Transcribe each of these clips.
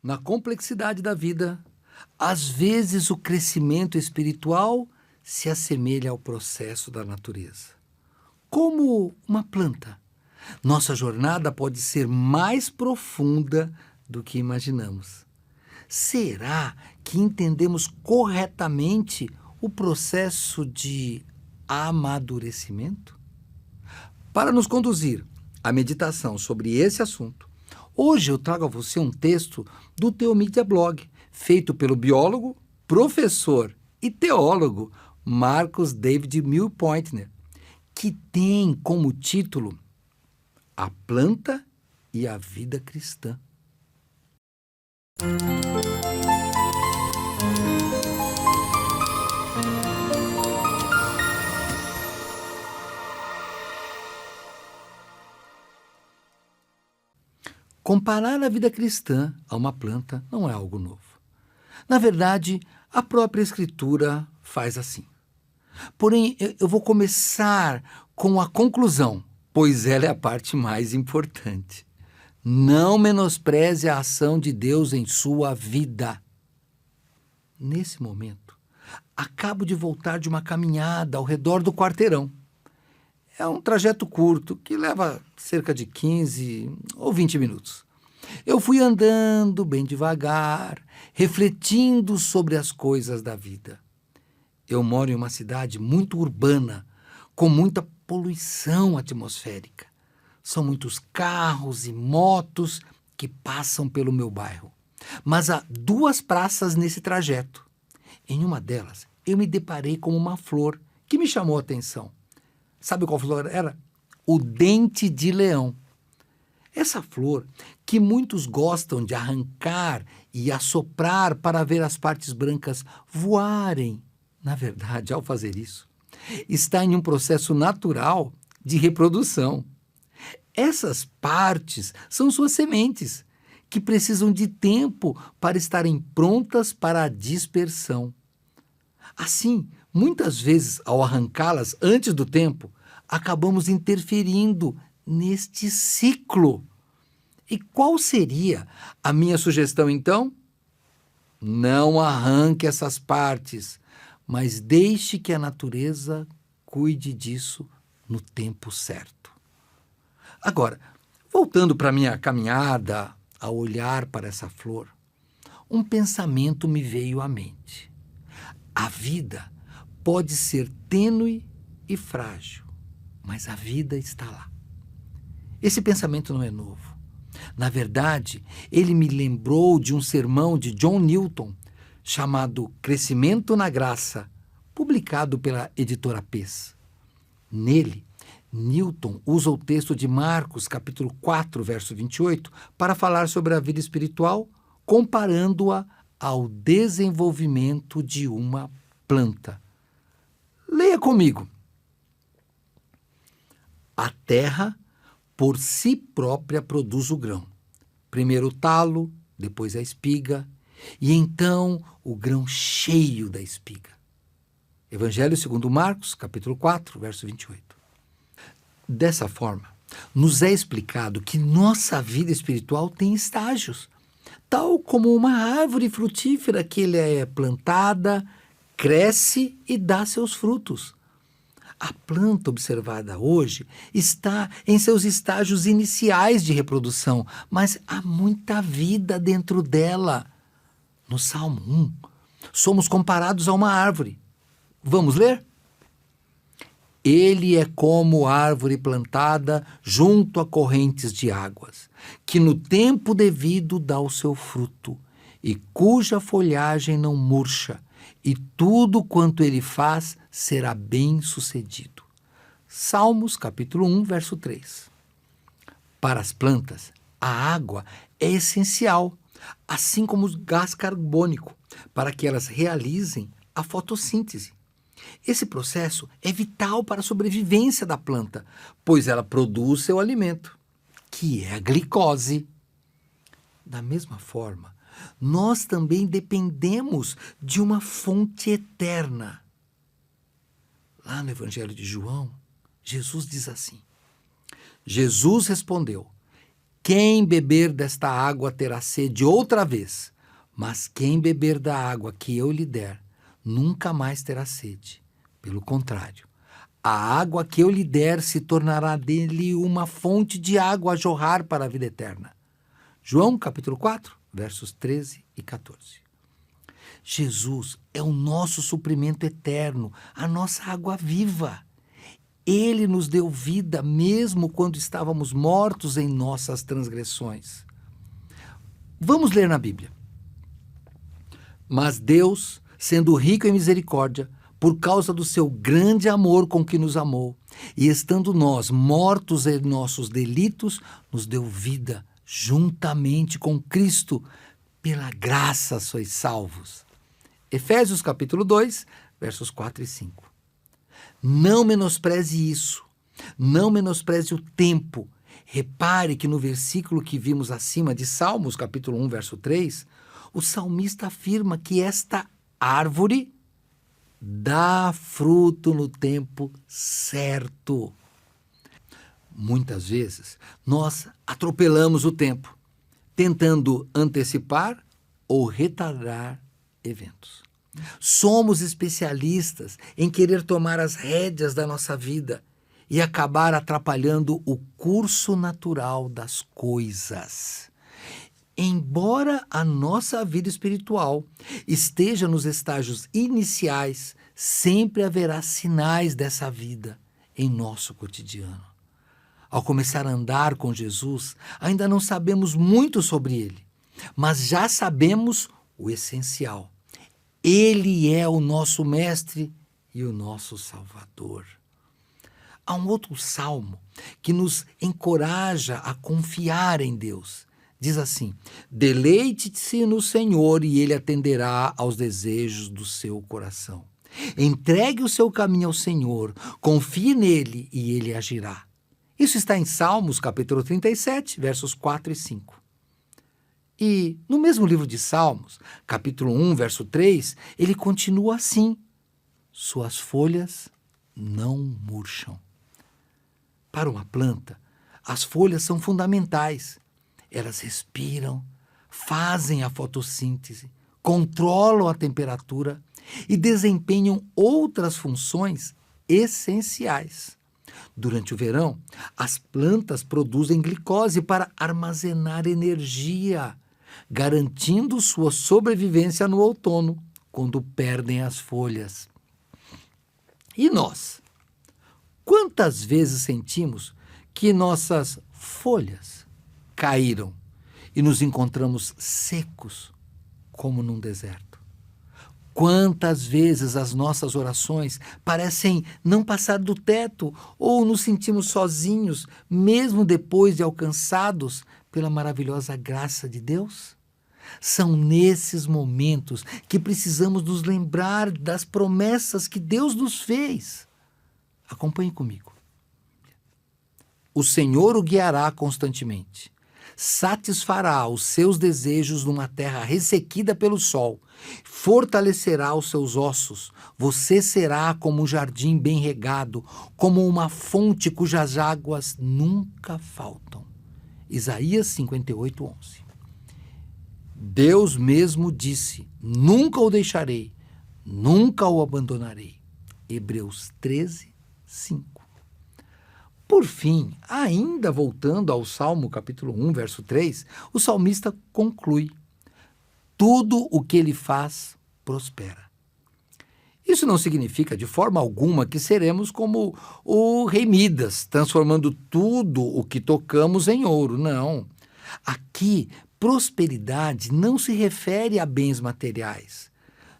Na complexidade da vida, às vezes o crescimento espiritual se assemelha ao processo da natureza. Como uma planta, nossa jornada pode ser mais profunda do que imaginamos. Será que entendemos corretamente o processo de amadurecimento? Para nos conduzir à meditação sobre esse assunto, hoje eu trago a você um texto do Teomídia Blog, feito pelo biólogo, professor e teólogo Marcus David Milpointner, que tem como título A Planta e a Vida Cristã. Comparar a vida cristã a uma planta não é algo novo. Na verdade, a própria Escritura faz assim. Porém, eu vou começar com a conclusão, pois ela é a parte mais importante. Não menospreze a ação de Deus em sua vida. Nesse momento, acabo de voltar de uma caminhada ao redor do quarteirão. É um trajeto curto, que leva cerca de 15 ou 20 minutos. Eu fui andando bem devagar, refletindo sobre as coisas da vida. Eu moro em uma cidade muito urbana, com muita poluição atmosférica. São muitos carros e motos que passam pelo meu bairro. Mas há 2 praças nesse trajeto. Em uma delas, eu me deparei com uma flor que me chamou a atenção. Sabe qual flor era? O dente de leão. Essa flor, que muitos gostam de arrancar e assoprar para ver as partes brancas voarem, na verdade, ao fazer isso, está em um processo natural de reprodução. Essas partes são suas sementes, que precisam de tempo para estarem prontas para a dispersão. Assim, muitas vezes, ao arrancá-las antes do tempo, acabamos interferindo neste ciclo. E qual seria a minha sugestão, então? Não arranque essas partes, mas deixe que a natureza cuide disso no tempo certo. Agora, voltando para a minha caminhada, ao olhar para essa flor, um pensamento me veio à mente. A vida pode ser tênue e frágil, mas a vida está lá. Esse pensamento não é novo. Na verdade, ele me lembrou de um sermão de John Newton, chamado Crescimento na Graça, publicado pela editora Pez. Nele, Newton usa o texto de Marcos, capítulo 4, verso 28, para falar sobre a vida espiritual, comparando-a ao desenvolvimento de uma planta. Leia comigo. A terra, por si própria, produz o grão. Primeiro o talo, depois a espiga, e então o grão cheio da espiga. Evangelho segundo Marcos, capítulo 4, verso 28. Dessa forma, nos é explicado que nossa vida espiritual tem estágios, tal como uma árvore frutífera que ela é plantada, cresce e dá seus frutos. A planta observada hoje está em seus estágios iniciais de reprodução, mas há muita vida dentro dela. No Salmo 1, somos comparados a uma árvore. Vamos ler? Ele é como árvore plantada junto a correntes de águas, que no tempo devido dá o seu fruto, e cuja folhagem não murcha, e tudo quanto ele faz será bem-sucedido. Salmos, capítulo 1, verso 3. Para as plantas, a água é essencial, assim como o gás carbônico, para que elas realizem a fotossíntese. Esse processo é vital para a sobrevivência da planta, pois ela produz seu alimento, que é a glicose. Da mesma forma, nós também dependemos de uma fonte eterna. Lá no Evangelho de João, Jesus diz assim: Jesus respondeu: Quem beber desta água terá sede outra vez, mas quem beber da água que eu lhe der, nunca mais terá sede. Pelo contrário, a água que eu lhe der se tornará dele uma fonte de água a jorrar para a vida eterna. João capítulo 4, versos 13 e 14. Jesus é o nosso suprimento eterno, a nossa água viva. Ele nos deu vida mesmo quando estávamos mortos em nossas transgressões. Vamos ler na Bíblia. Mas Deus, sendo rico em misericórdia, por causa do seu grande amor com que nos amou, e estando nós mortos em nossos delitos, nos deu vida juntamente com Cristo. Pela graça sois salvos. Efésios capítulo 2, versos 4 e 5. Não menospreze isso, não menospreze o tempo. Repare que no versículo que vimos acima de Salmos, capítulo 1, verso 3, o salmista afirma que esta árvore dá fruto no tempo certo. Muitas vezes, nós atropelamos o tempo, tentando antecipar ou retardar eventos. Somos especialistas em querer tomar as rédeas da nossa vida e acabar atrapalhando o curso natural das coisas. Embora a nossa vida espiritual esteja nos estágios iniciais, sempre haverá sinais dessa vida em nosso cotidiano. Ao começar a andar com Jesus, ainda não sabemos muito sobre ele, mas já sabemos o essencial. Ele é o nosso mestre e o nosso salvador. Há um outro salmo que nos encoraja a confiar em Deus. Diz assim: deleite-se no Senhor e Ele atenderá aos desejos do seu coração. Entregue o seu caminho ao Senhor, confie nele e Ele agirá. Isso está em Salmos, capítulo 37, versos 4 e 5. E no mesmo livro de Salmos, capítulo 1, verso 3, ele continua assim: suas folhas não murcham. Para uma planta, as folhas são fundamentais. Elas respiram, fazem a fotossíntese, controlam a temperatura e desempenham outras funções essenciais. Durante o verão, as plantas produzem glicose para armazenar energia, garantindo sua sobrevivência no outono, quando perdem as folhas. E nós? Quantas vezes sentimos que nossas folhas caíram e nos encontramos secos como num deserto? Quantas vezes as nossas orações parecem não passar do teto ou nos sentimos sozinhos, mesmo depois de alcançados pela maravilhosa graça de Deus? São nesses momentos que precisamos nos lembrar das promessas que Deus nos fez. Acompanhe comigo. O Senhor o guiará constantemente. Satisfará os seus desejos numa terra ressequida pelo sol, fortalecerá os seus ossos, você será como um jardim bem regado, como uma fonte cujas águas nunca faltam. Isaías 58, 11. Deus mesmo disse: nunca o deixarei, nunca o abandonarei. Hebreus 13, 5. Por fim, ainda voltando ao Salmo capítulo 1, verso 3, o salmista conclui: tudo o que ele faz prospera. Isso não significa de forma alguma que seremos como o rei Midas, transformando tudo o que tocamos em ouro. Não. Aqui, prosperidade não se refere a bens materiais.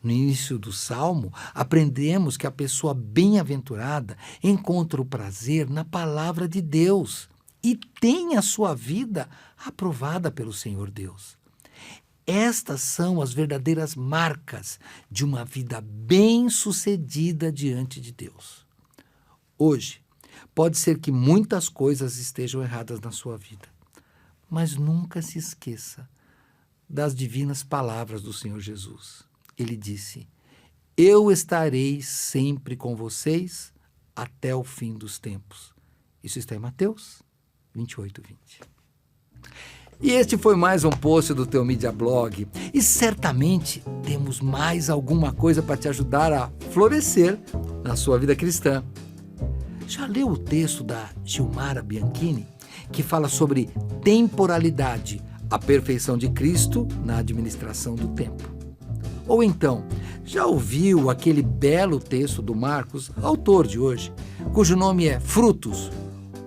No início do Salmo, aprendemos que a pessoa bem-aventurada encontra o prazer na palavra de Deus e tem a sua vida aprovada pelo Senhor Deus. Estas são as verdadeiras marcas de uma vida bem-sucedida diante de Deus. Hoje, pode ser que muitas coisas estejam erradas na sua vida, mas nunca se esqueça das divinas palavras do Senhor Jesus. Ele disse: eu estarei sempre com vocês até o fim dos tempos. Isso está em Mateus 28, 20. E este foi mais um post do Teu Mídia Blog. E certamente temos mais alguma coisa para te ajudar a florescer na sua vida cristã. Já leu o texto da Gilmara Bianchini, que fala sobre temporalidade, a perfeição de Cristo na administração do tempo? Ou então, já ouviu aquele belo texto do Marcos, autor de hoje, cujo nome é Frutos,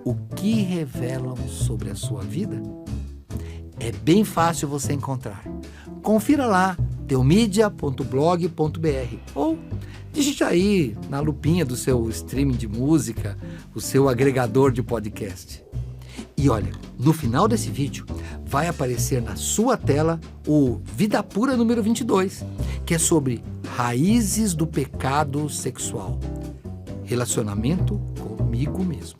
o que revelam sobre a sua vida? É bem fácil você encontrar. Confira lá, teomedia.blog.br, ou digite aí na lupinha do seu streaming de música, o seu agregador de podcast. E olha, no final desse vídeo vai aparecer na sua tela o Vida Pura número 22, que é sobre raízes do pecado sexual, relacionamento comigo mesmo.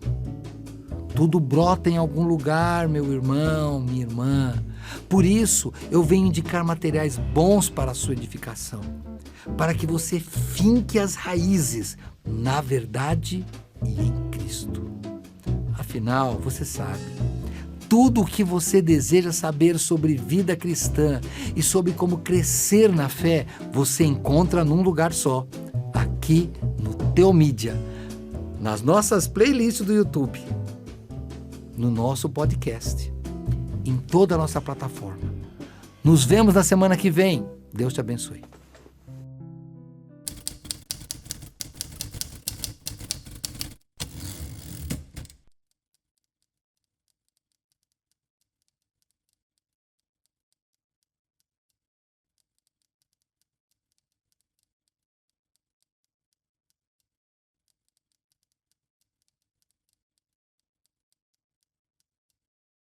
Tudo brota em algum lugar, meu irmão, minha irmã. Por isso, eu venho indicar materiais bons para a sua edificação, para que você finque as raízes na verdade e em Cristo. Afinal, você sabe, tudo o que você deseja saber sobre vida cristã e sobre como crescer na fé, você encontra num lugar só, aqui no Teu Mídia, nas nossas playlists do YouTube, no nosso podcast, em toda a nossa plataforma. Nos vemos na semana que vem. Deus te abençoe.